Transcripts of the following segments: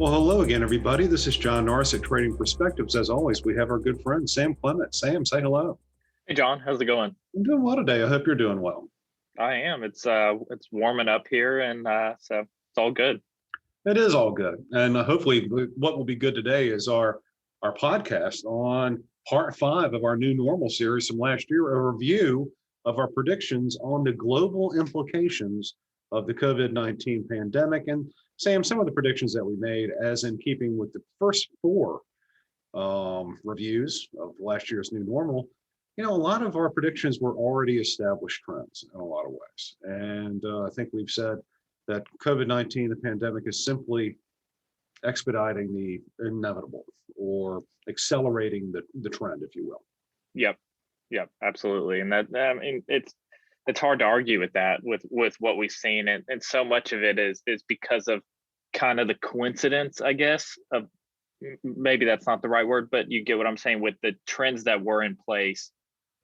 Well, hello again, everybody. This is John Norris at Trading Perspectives. As always, we have our good friend, Sam Clement. Sam, say hello. Hey John, how's it going? I'm doing well today. I hope you're doing well. I am. It's warming up here, and so it's all good. It is all good. And hopefully what will be good today is our podcast on part 5 of our new normal series from last year, a review of our predictions on the global implications of the COVID-19 pandemic. And Sam, some of the predictions that we made, as in keeping with the first 4 reviews of last year's new normal, a lot of our predictions were already established trends in a lot of ways. And I think we've said that COVID-19, the pandemic, is simply expediting the inevitable or accelerating the trend, if you will. Yep, absolutely. And that, I mean, it's hard to argue with that, with what we've seen, and so much of it is because of kind of the coincidence, I guess, of maybe that's not the right word, but you get what I'm saying, with the trends that were in place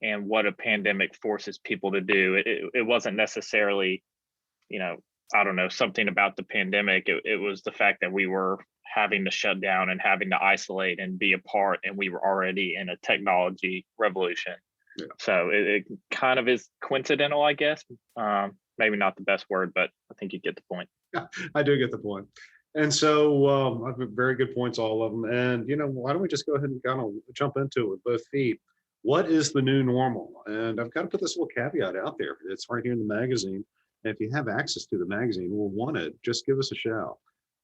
and what a pandemic forces people to do. It wasn't necessarily, I don't know, something about the pandemic. It was the fact that we were having to shut down and having to isolate and be apart, and we were already in a technology revolution. Yeah. So it kind of is coincidental, I guess. Maybe not the best word, but I think you get the point. Yeah, I do get the point. And so I've very good points, all of them. And, why don't we just go ahead and kind of jump into it with both feet? What is the new normal? And I've got to put this little caveat out there. It's right here in the magazine. And if you have access to the magazine or want it, just give us a shout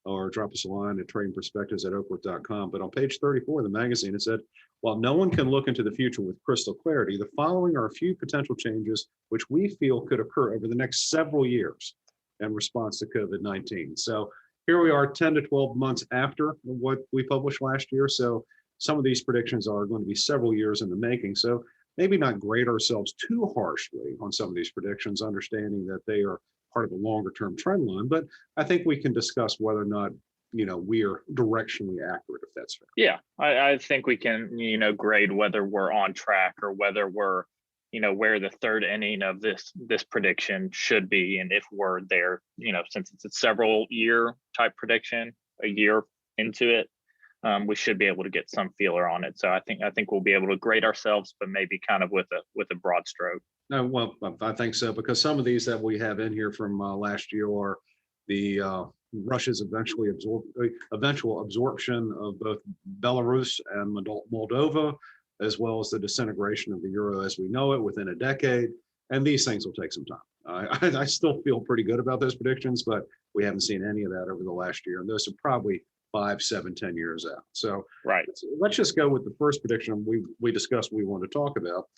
or drop us a line at tradingperspectives@oakwood.com. But on page 34 of the magazine, it said, while no one can look into the future with crystal clarity, the following are a few potential changes which we feel could occur over the next several years in response to COVID-19. So here we are 10 to 12 months after what we published last year. So some of these predictions are going to be several years in the making. So maybe not grade ourselves too harshly on some of these predictions, understanding that they are part of a longer term trend line. But I think we can discuss whether or not, we are directionally accurate, if that's fair. Yeah, I think we can, grade whether we're on track or whether we're, where the third inning of this prediction should be. And if we're there, since it's a several year type prediction, a year into it, we should be able to get some feeler on it. So I think we'll be able to grade ourselves, but maybe kind of with a broad stroke. No, well, I think so, because some of these that we have in here from last year are the Russia's eventual absorption of both Belarus and Moldova, as well as the disintegration of the euro as we know it within a decade. And these things will take some time. I still feel pretty good about those predictions, but we haven't seen any of that over the last year. And those are probably 5, 7, 10 years out. So right. Let's just go with the first prediction we discussed we want to talk about.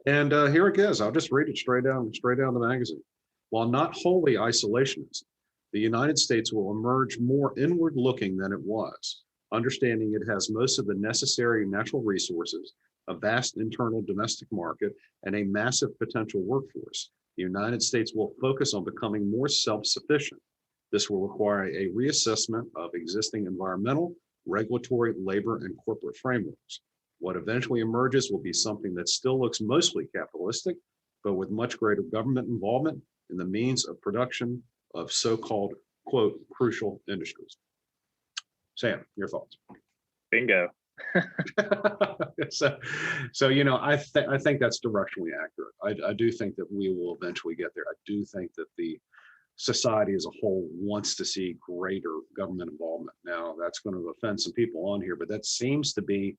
And here it goes. I'll just read it straight down the magazine. While not wholly isolationist, the United States will emerge more inward looking than it was, understanding it has most of the necessary natural resources, a vast internal domestic market, and a massive potential workforce. The United States will focus on becoming more self-sufficient. This will require a reassessment of existing environmental, regulatory, labor, and corporate frameworks. What eventually emerges will be something that still looks mostly capitalistic, but with much greater government involvement in the means of production of so-called, quote, crucial industries. Sam, your thoughts? Bingo. so I think that's directionally accurate. I do think that we will eventually get there. I do think that the society as a whole wants to see greater government involvement. Now, that's going to offend some people on here, but that seems to be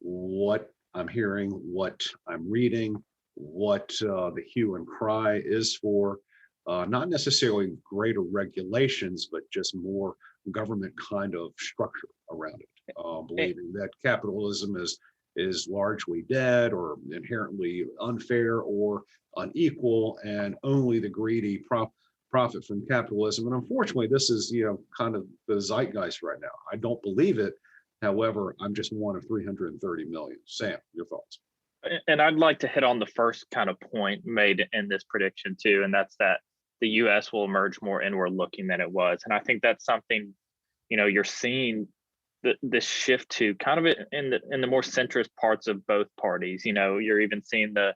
what I'm hearing, what I'm reading, what the hue and cry is for. Not necessarily greater regulations, but just more government kind of structure around it, believing that capitalism is largely dead or inherently unfair or unequal, and only the greedy profit from capitalism. And unfortunately, this is kind of the zeitgeist right now. I don't believe it. However, I'm just one of 330 million. Sam, your thoughts? And I'd like to hit on the first kind of point made in this prediction too, and that's that the U.S. will emerge more inward looking than it was. And I think that's something, you're seeing this shift to kind of in the more centrist parts of both parties. You're even seeing the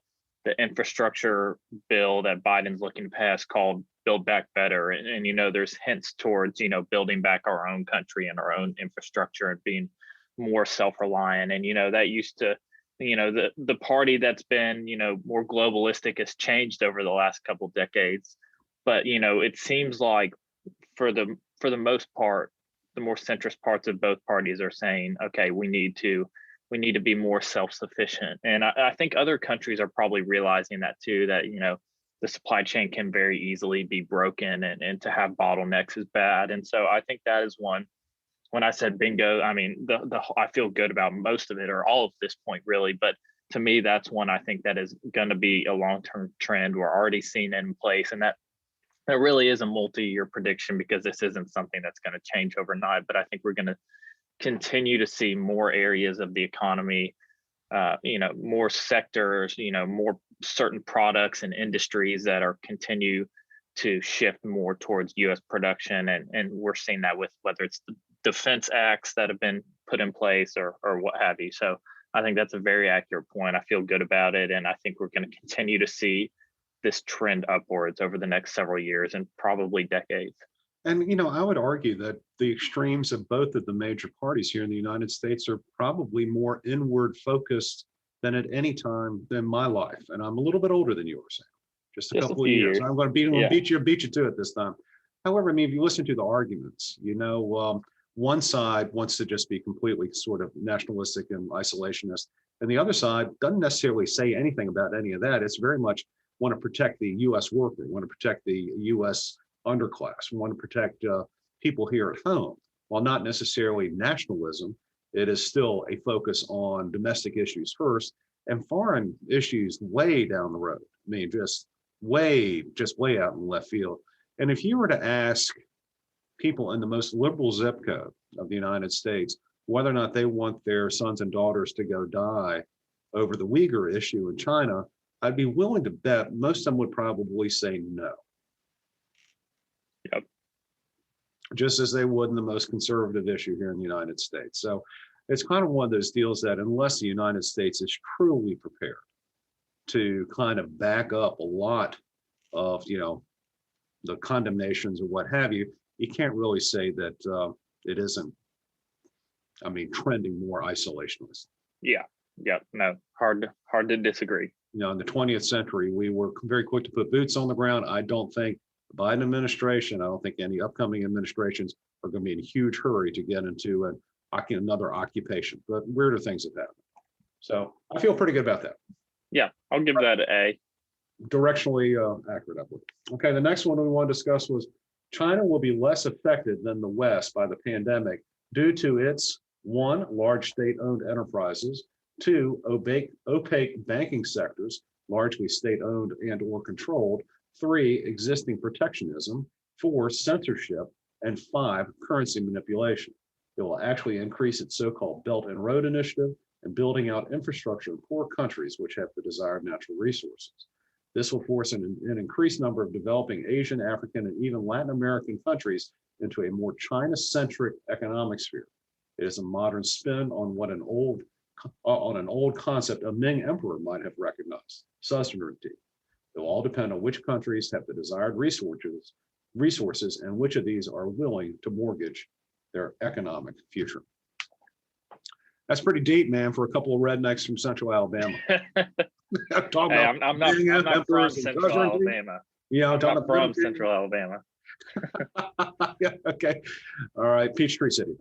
infrastructure bill that Biden's looking to pass called build back better. And there's hints towards, building back our own country and our own infrastructure and being more self-reliant. And, that used to, the party that's been, more globalistic has changed over the last couple decades. But, it seems like for the most part, the more centrist parts of both parties are saying, okay, we need to be more self-sufficient. And I think other countries are probably realizing that too, that, the supply chain can very easily be broken, and to have bottlenecks is bad. And so I think that is one. When I said bingo, I mean, I feel good about most of it, or all of this point really, but to me, that's one I think that is going to be a long-term trend. We're already seeing it in place, and that really is a multi-year prediction, because this isn't something that's going to change overnight. But I think we're going to continue to see more areas of the economy, more sectors, more certain products and industries that are continue to shift more towards U.S. production. And we're seeing that with whether it's the defense acts that have been put in place or what have you. So I think that's a very accurate point. I feel good about it. And I think we're going to continue to see this trend upwards over the next several years and probably decades. And, I would argue that the extremes of both of the major parties here in the United States are probably more inward focused than at any time in my life. And I'm a little bit older than you were saying, just a couple of years. I'm going to beat you to it this time. However, I mean, if you listen to the arguments, one side wants to just be completely sort of nationalistic and isolationist, and the other side doesn't necessarily say anything about any of that. It's very much want to protect the U.S. worker, want to protect the U.S. underclass, want to protect people here at home. While not necessarily nationalism, it is still a focus on domestic issues first, and foreign issues way down the road. I mean, just way out in left field. And if you were to ask people in the most liberal zip code of the United States whether or not they want their sons and daughters to go die over the Uyghur issue in China, I'd be willing to bet most of them would probably say no. Yep. Just as they would in the most conservative issue here in the United States. So it's kind of one of those deals that unless the United States is truly prepared to kind of back up a lot of, the condemnations or what have you, you can't really say that it isn't, trending more isolationist. Yeah. No, hard to disagree. In the 20th century, we were very quick to put boots on the ground. I don't think the Biden administration, I don't think any upcoming administrations are going to be in a huge hurry to get into another occupation, but weirder things have happened. So I feel pretty good about that. Yeah, I'll give that an A. Directionally accurate, I believe. Okay, the next one we want to discuss was China will be less affected than the West by the pandemic due to its, 1, large state-owned enterprises, 2, opaque banking sectors, largely state-owned and or controlled, 3, existing protectionism, 4, censorship, and 5, currency manipulation. It will actually increase its so-called Belt and Road Initiative and building out infrastructure in poor countries which have the desired natural resources. This will force an increased number of developing Asian, African, and even Latin American countries into a more China-centric economic sphere. It is a modern spin on what an old concept a Ming emperor might have recognized: suzerainty. It will all depend on which countries have the desired resources and which of these are willing to mortgage their economic future. That's pretty deep, man, for a couple of rednecks from Central Alabama. I'm not from Central Alabama. Yeah, I'm not from Central Alabama. Yeah, okay. All right, Peachtree City.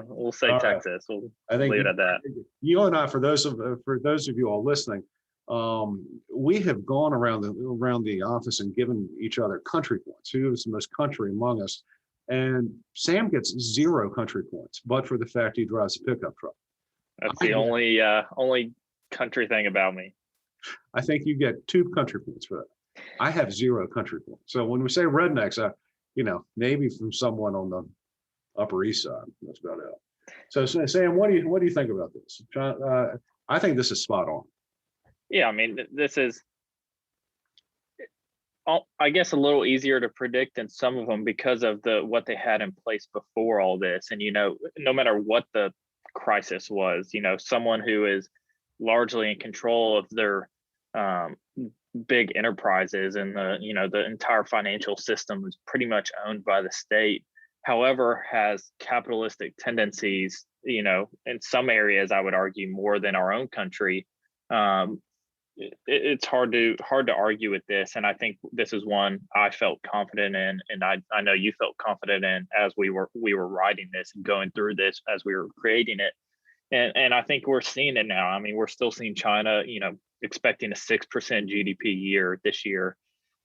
We'll say all Texas. Right. We'll leave it at that. You and I, for those of you all listening, we have gone around the office and given each other country points. Who is the most country among us? And Sam gets 0 country points, but for the fact he drives a pickup truck. That's the only country thing about me. I think you get 2 country points for that. I have 0 country points. So when we say rednecks, maybe from someone on the Upper East Side. That's about it. So Sam, what do you think about this? I think this is spot on. Yeah, I mean, this is, I guess, a little easier to predict in some of them because of what they had in place before all this. And, no matter what the crisis was, someone who is largely in control of their big enterprises, and the entire financial system is pretty much owned by the state. However, has capitalistic tendencies, in some areas, I would argue more than our own country. um, it's hard to argue with this, and I think this is one I felt confident in, and I know you felt confident in as we were writing this and going through this as we were creating it. And I think we're seeing it now. I mean, we're still seeing China, expecting a 6% GDP year this year.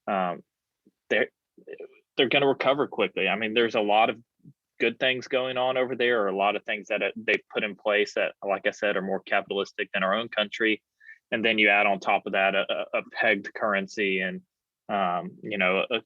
Um, they're they're going to recover quickly. I mean, there's a lot of good things going on over there, or a lot of things that they've put in place that, like I said, are more capitalistic than our own country. And then you add on top of that a pegged currency, and a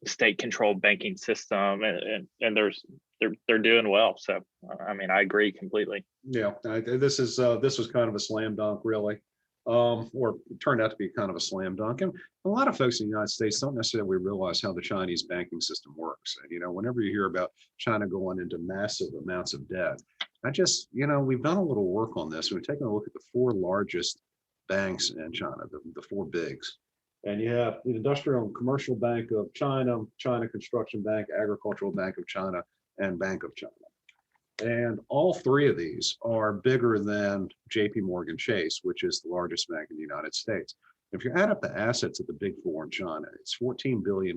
state-controlled banking system, and they're doing well. So I mean, I agree completely. Yeah, this was kind of a slam dunk, really, or it turned out to be kind of a slam dunk. And a lot of folks in the United States don't necessarily realize how the Chinese banking system works. And whenever you hear about China going into massive amounts of debt, we've done a little work on this. We've taken a look at the four largest banks in China, the four bigs. And you have the Industrial and Commercial Bank of China, China Construction Bank, Agricultural Bank of China, and Bank of China. And all three of these are bigger than JP Morgan Chase, which is the largest bank in the United States. If you add up the assets of the big four in China, it's 14 trillion,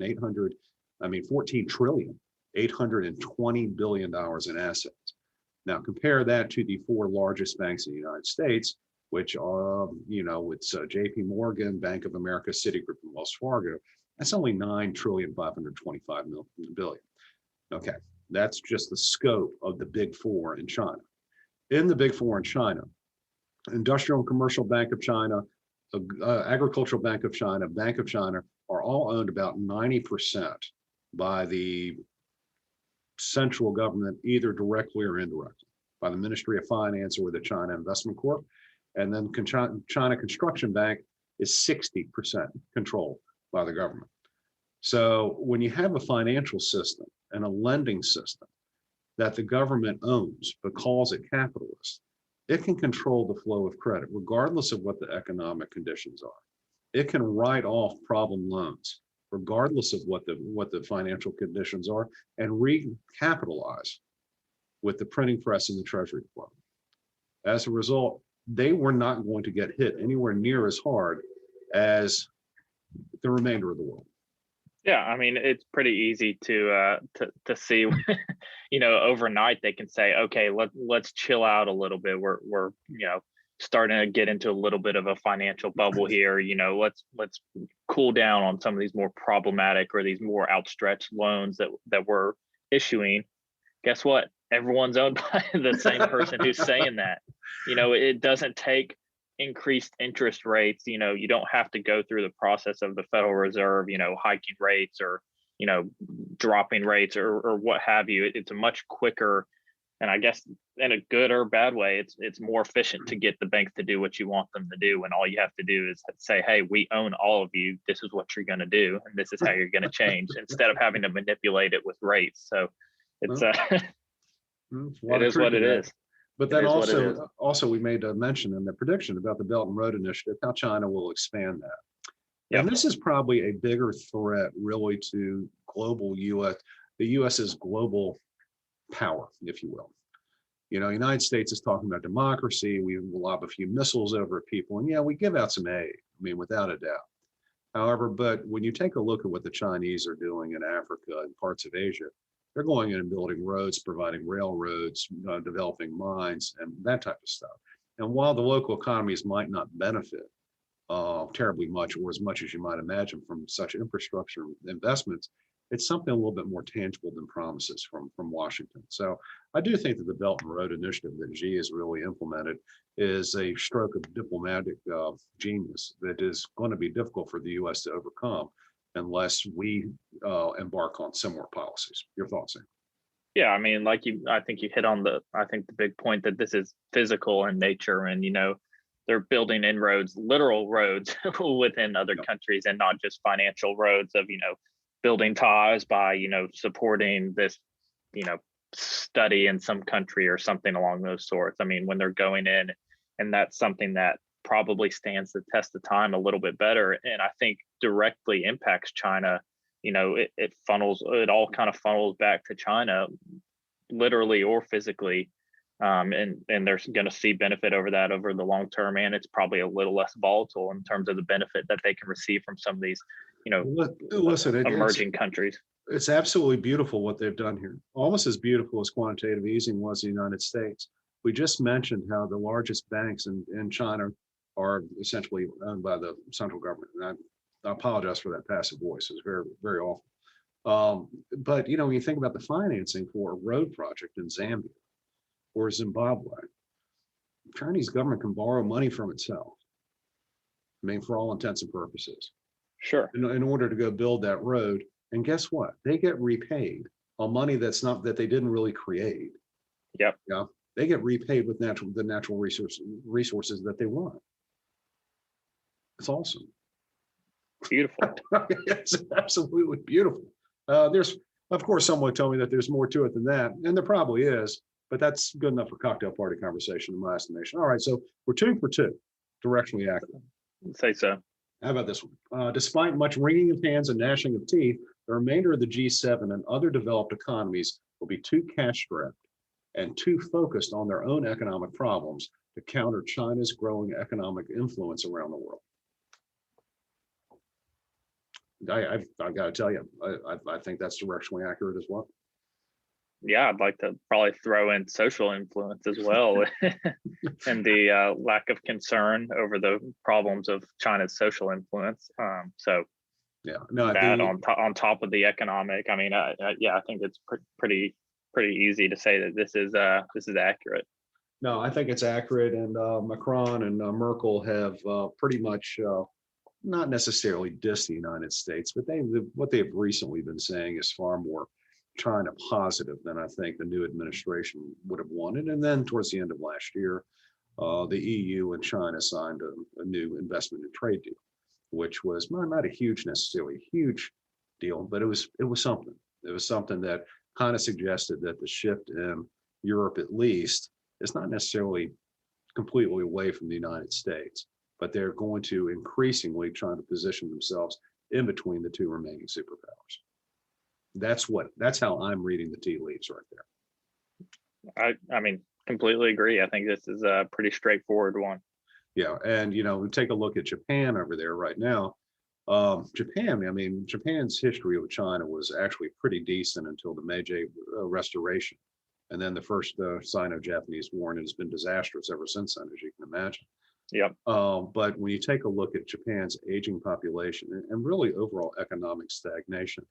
$820 billion in assets. Now compare that to the four largest banks in the United States, which are, it's JP Morgan, Bank of America, Citigroup, and Wells Fargo. That's only 9,525 billion. Okay, that's just the scope of the big four in China. In the big four in China, Industrial and Commercial Bank of China, Agricultural Bank of China, Bank of China are all owned about 90% by the central government, either directly or indirectly, by the Ministry of Finance or the China Investment Corp. And then China Construction Bank is 60% controlled by the government. So when you have a financial system and a lending system that the government owns but calls it capitalist, it can control the flow of credit regardless of what the economic conditions are. It can write off problem loans regardless of what the financial conditions are, and recapitalize with the printing press and the Treasury Department. As a result, they were not going to get hit anywhere near as hard as the remainder of the world. Yeah, I mean, it's pretty easy to see, overnight they can say, okay, let's chill out a little bit. We're starting to get into a little bit of a financial bubble here. Let's cool down on some of these more problematic or these more outstretched loans that we're issuing. Guess what? Everyone's owned by the same person who's saying that. It doesn't take increased interest rates. You don't have to go through the process of the Federal Reserve, hiking rates or, dropping rates or what have you. It's a much quicker, and I guess in a good or bad way, it's more efficient to get the banks to do what you want them to do. And all you have to do is say, hey, we own all of you. This is what you're going to do. And this is how you're going to change, instead of having to manipulate it with rates. So it's it is what it is. But then also we made a mention in the prediction about the Belt and Road Initiative, how China will expand that. Yep. And this is probably a bigger threat really to global the US's global power, if you will. United States is talking about democracy. We lob a few missiles over at people, and yeah, we give out some aid. I mean, without a doubt. However, but when you take a look at what the Chinese are doing in Africa and parts of Asia, they're going in and building roads, providing railroads, developing mines, and that type of stuff. And while the local economies might not benefit terribly much, or as much as you might imagine from such infrastructure investments, it's something a little bit more tangible than promises from Washington. So I do think that the Belt and Road Initiative that Xi has really implemented is a stroke of diplomatic genius that is going to be difficult for the U.S. to overcome unless we embark on similar policies. Your thoughts, Sam? Yeah, I mean, I think you hit on the big point that this is physical in nature, and they're building inroads, literal roads within other countries, and not just financial roads of building ties by supporting this study in some country or something along those sorts. I mean, when they're going in, and that's something that probably stands the test of time a little bit better, and I think directly impacts China. It all kind of funnels back to China, literally or physically, and they're going to see benefit over that over the long term, and it's probably a little less volatile in terms of the benefit that they can receive from some of these, Listen, emerging countries. it's absolutely beautiful what they've done here. Almost as beautiful as quantitative easing was in the United States. We just mentioned how the largest banks in China are essentially owned by the central government. And I apologize for that passive voice. It's very, very awful. But when you think about the financing for a road project in Zambia or Zimbabwe, the Chinese government can borrow money from itself. I mean, for all intents and purposes, Sure. in order to go build that road. And guess what? They get repaid on money that they didn't really create. Yep. Yeah. They get repaid with the natural resources that they want. It's awesome. Beautiful. It's absolutely beautiful. There's, of course, someone would tell me that there's more to it than that, and there probably is, but that's good enough for cocktail party conversation in my estimation. All right, so we're 2 for 2, directionally accurate. Say so. How about this one? Despite much wringing of hands and gnashing of teeth, the remainder of the G7 and other developed economies will be too cash-strapped and too focused on their own economic problems to counter China's growing economic influence around the world. I've got to tell you, I think that's directionally accurate as well. Yeah, I'd like to probably throw in social influence as well, and the lack of concern over the problems of China's social influence. So yeah, no, that on top of the economic. I mean, yeah, I think it's pretty easy to say that this is accurate. No, I think it's accurate, and Macron and Merkel have pretty much not necessarily dissed the United States, but what they've recently been saying is far more China positive than I think the new administration would have wanted. And then towards the end of last year, the EU and China signed a new investment and trade deal, which was not a necessarily huge deal, but it was something. It was something that kind of suggested that the shift in Europe, at least, is not necessarily completely away from the United States, but they're going to increasingly try to position themselves in between the two remaining superpowers. That's how I'm reading the tea leaves right there. I mean, completely agree. I think this is a pretty straightforward one. Yeah, and we take a look at Japan over there right now. Japan's history with China was actually pretty decent until the Meiji Restoration, and then the first Sino-Japanese War, and it's been disastrous ever since then, as you can imagine. Yep. But when you take a look at Japan's aging population and really overall economic stagnation,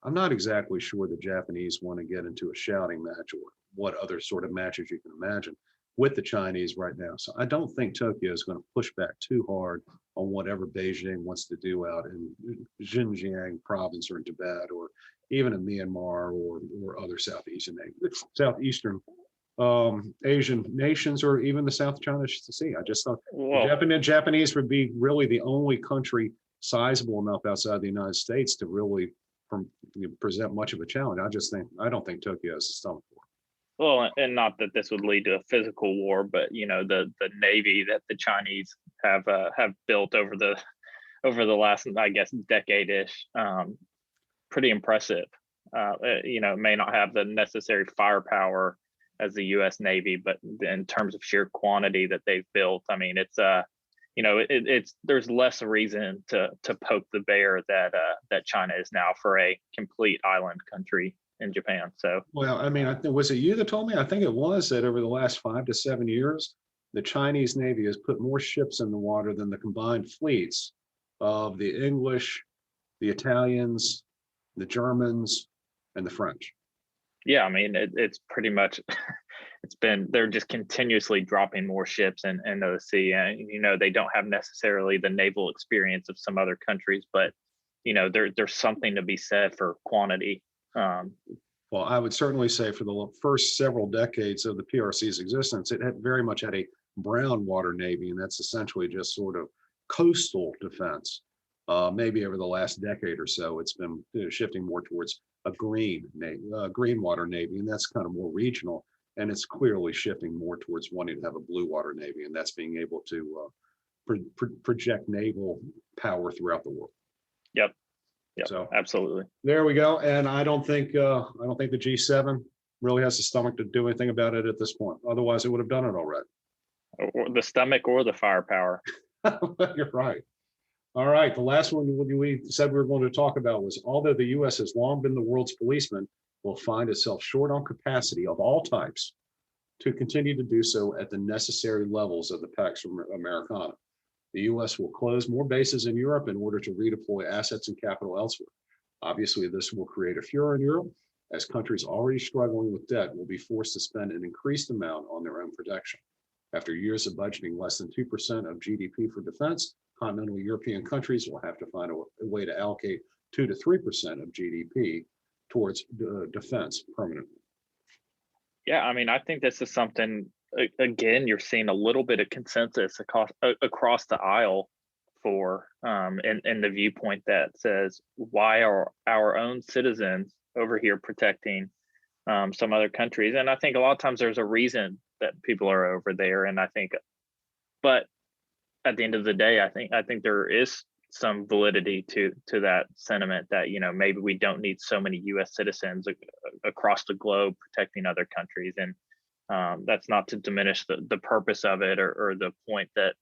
I'm not exactly sure the Japanese want to get into a shouting match or what other sort of matches you can imagine with the Chinese right now. So I don't think Tokyo is going to push back too hard on whatever Beijing wants to do out in Xinjiang province or in Tibet or even in Myanmar or other Southeastern Asian nations or even the South China Sea. I just thought the Japanese would be really the only country sizable enough outside the United States to really present much of a challenge. I don't think Tokyo has the stomach for it. Well, and not that this would lead to a physical war, but the navy that the Chinese have built over the last, I guess, decade-ish, pretty impressive. It may not have the necessary firepower as the U.S. Navy, but in terms of sheer quantity that they've built, I mean, it's there's less reason to poke the bear that China is now for a complete island country in Japan. So, well, I mean, was it you that told me? I think it was that over the last 5 to 7 years, the Chinese Navy has put more ships in the water than the combined fleets of the English, the Italians, the Germans, and the French. Yeah, I mean, it's pretty much, they're just continuously dropping more ships into the sea. And, they don't have necessarily the naval experience of some other countries, but, there's something to be said for quantity. Well, I would certainly say for the first several decades of the PRC's existence, it had very much had a brown water navy, and that's essentially just sort of coastal defense. Maybe over the last decade or so, it's been shifting more towards a green water navy, and that's kind of more regional. And it's clearly shifting more towards wanting to have a blue water navy, and that's being able to project naval power throughout the world. Yep. Yep. So Absolutely. there we go. And I don't think the G7 really has the stomach to do anything about it at this point. Otherwise, it would have done it already. Or the stomach or the firepower. You're right. All right. The last one we said we were going to talk about was, although the U.S. has long been the world's policeman, will find itself short on capacity of all types to continue to do so at the necessary levels of the Pax Americana. The U.S. will close more bases in Europe in order to redeploy assets and capital elsewhere. Obviously, this will create a furor in Europe, as countries already struggling with debt will be forced to spend an increased amount on their own protection. After years of budgeting less than 2% of GDP for defense, continental European countries will have to find a way to allocate 2 to 3% of GDP towards defense permanently. Yeah, I mean, I think this is something, again, you're seeing a little bit of consensus across the aisle for, and the viewpoint that says, why are our own citizens over here protecting some other countries? And I think a lot of times there's a reason that people are over there. And I think, but at the end of the day, I think there is some validity to that sentiment that, maybe we don't need so many US citizens across the globe protecting other countries. And that's not to diminish the purpose of it or the point that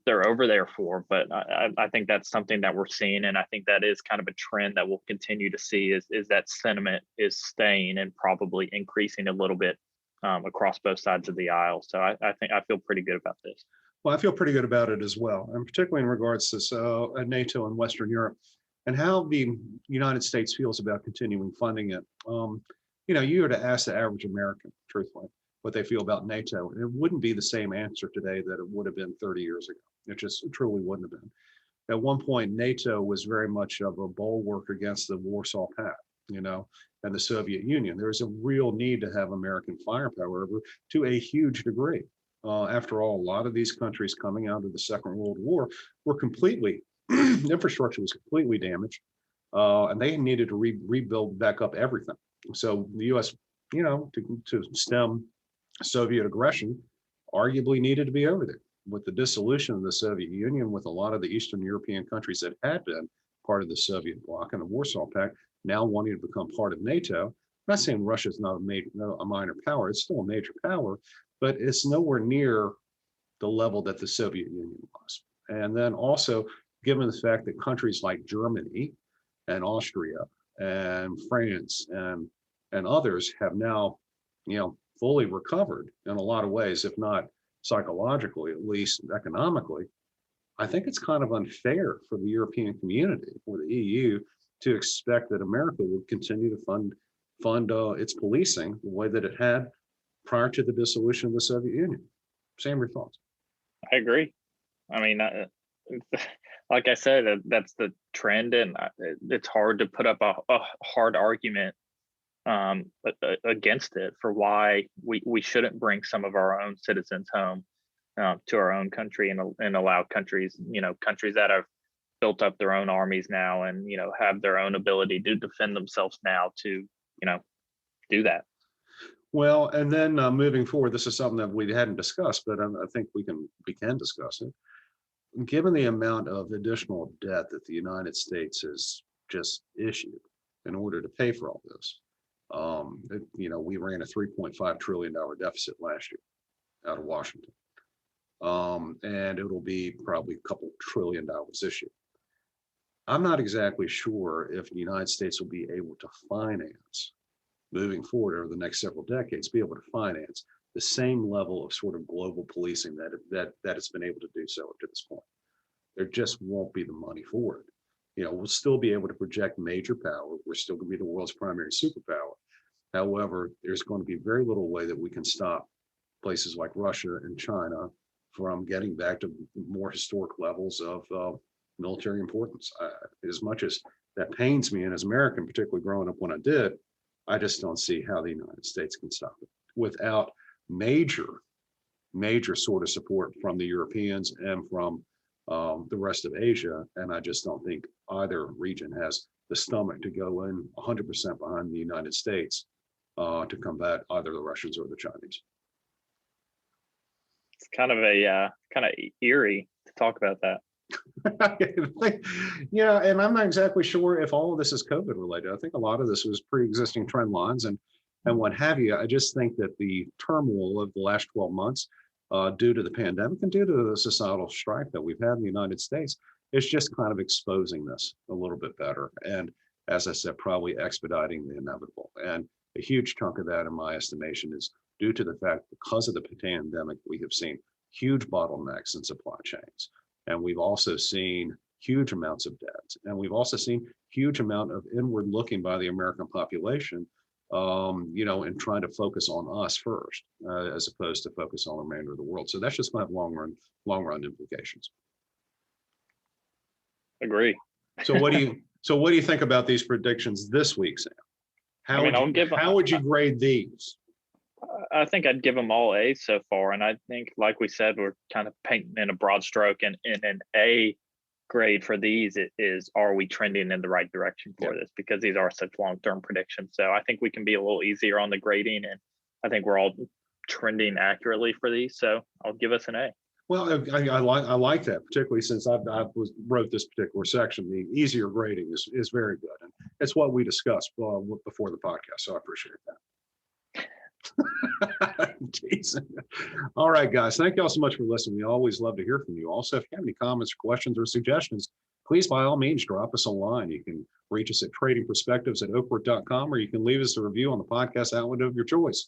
they're over there for, but I think that's something that we're seeing, and I think that is kind of a trend that we'll continue to see is that sentiment is staying and probably increasing a little bit across both sides of the aisle. So I think I feel pretty good about this. Well, I feel pretty good about it as well, and particularly in regards to NATO and Western Europe, and how the United States feels about continuing funding it. You were to ask the average American, truthfully, what they feel about NATO, and it wouldn't be the same answer today that it would have been 30 years ago. It just truly wouldn't have been. At one point, NATO was very much of a bulwark against the Warsaw Pact, and the Soviet Union. There was a real need to have American firepower over to a huge degree. After all, a lot of these countries coming out of the Second World War were completely, infrastructure was completely damaged, and they needed to rebuild back up everything. So the U.S., to stem Soviet aggression, arguably needed to be over there. With the dissolution of the Soviet Union, with a lot of the Eastern European countries that had been part of the Soviet bloc and the Warsaw Pact now wanting to become part of NATO. I'm not saying Russia's not a minor power, it's still a major power, but it's nowhere near the level that the Soviet Union was. And then also, given the fact that countries like Germany and Austria and France and others have now, fully recovered in a lot of ways, if not psychologically, at least economically, I think it's kind of unfair for the European community, for the EU, to expect that America would continue to fund its policing the way that it had prior to the dissolution of the Soviet Union. Sam, your thoughts? I agree. I mean, like I said, that's the trend, and it's hard to put up a hard argument against it for why we shouldn't bring some of our own citizens home to our own country and allow countries, countries that have built up their own armies now and, have their own ability to defend themselves now to, do that. Well, and then moving forward, this is something that we hadn't discussed, but I think we can discuss it. Given the amount of additional debt that the United States has just issued in order to pay for all this, we ran a $3.5 trillion deficit last year out of Washington. And it'll be probably a couple $1 trillion this year. I'm not exactly sure if the United States will be able to finance, moving forward over the next several decades, be able to finance the same level of sort of global policing that it's been able to do so up to this point. There just won't be the money for it. We'll still be able to project major power. We're still going to be the world's primary superpower. However, there's going to be very little way that we can stop places like Russia and China from getting back to more historic levels of military importance. As much as that pains me, and as American, particularly growing up when I did, I just don't see how the United States can stop it without major sort of support from the Europeans and from the rest of Asia. And I just don't think either region has the stomach to go in 100% behind the United States to combat either the Russians or the Chinese. It's kind of eerie talk about that. Yeah, and I'm not exactly sure if all of this is COVID related. I think a lot of this was pre-existing trend lines and what have you. I just think that the turmoil of the last 12 months, due to the pandemic and due to the societal strife that we've had in the United States, is just kind of exposing this a little bit better. And as I said, probably expediting the inevitable. And a huge chunk of that, in my estimation, is due to the fact because of the pandemic, we have seen huge bottlenecks in supply chains. And we've also seen huge amounts of debt. And we've also seen huge amount of inward looking by the American population, and trying to focus on us first, as opposed to focus on the remainder of the world. So that's just going to have long run implications. Agree. So what do you think about these predictions this week, Sam? How would you grade these? I think I'd give them all A's so far. And I think, like we said, we're kind of painting in a broad stroke, and in an A grade for these, it is, are we trending in the right direction for this? Because these are such long-term predictions. So I think we can be a little easier on the grading, and I think we're all trending accurately for these. So I'll give us an A. Well, I like that, particularly since I wrote this particular section. The easier grading is very good, and it's what we discussed before the podcast. So I appreciate that. Jason. All right, guys. Thank you all so much for listening. We always love to hear from you. Also, if you have any comments, questions, or suggestions, please, by all means, drop us a line. You can reach us at tradingperspectives@oakwood.com, or you can leave us a review on the podcast outlet of your choice.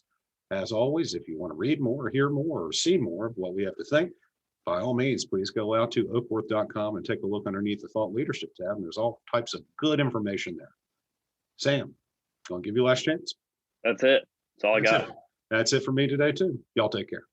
As always, if you want to read more, or hear more, or see more of what we have to think, by all means, please go out to oakworth.com and take a look underneath the Thought Leadership tab, and there's all types of good information there. Sam, I'll give you a last chance. That's it. That's all I got. That's it for me today, too. Y'all take care.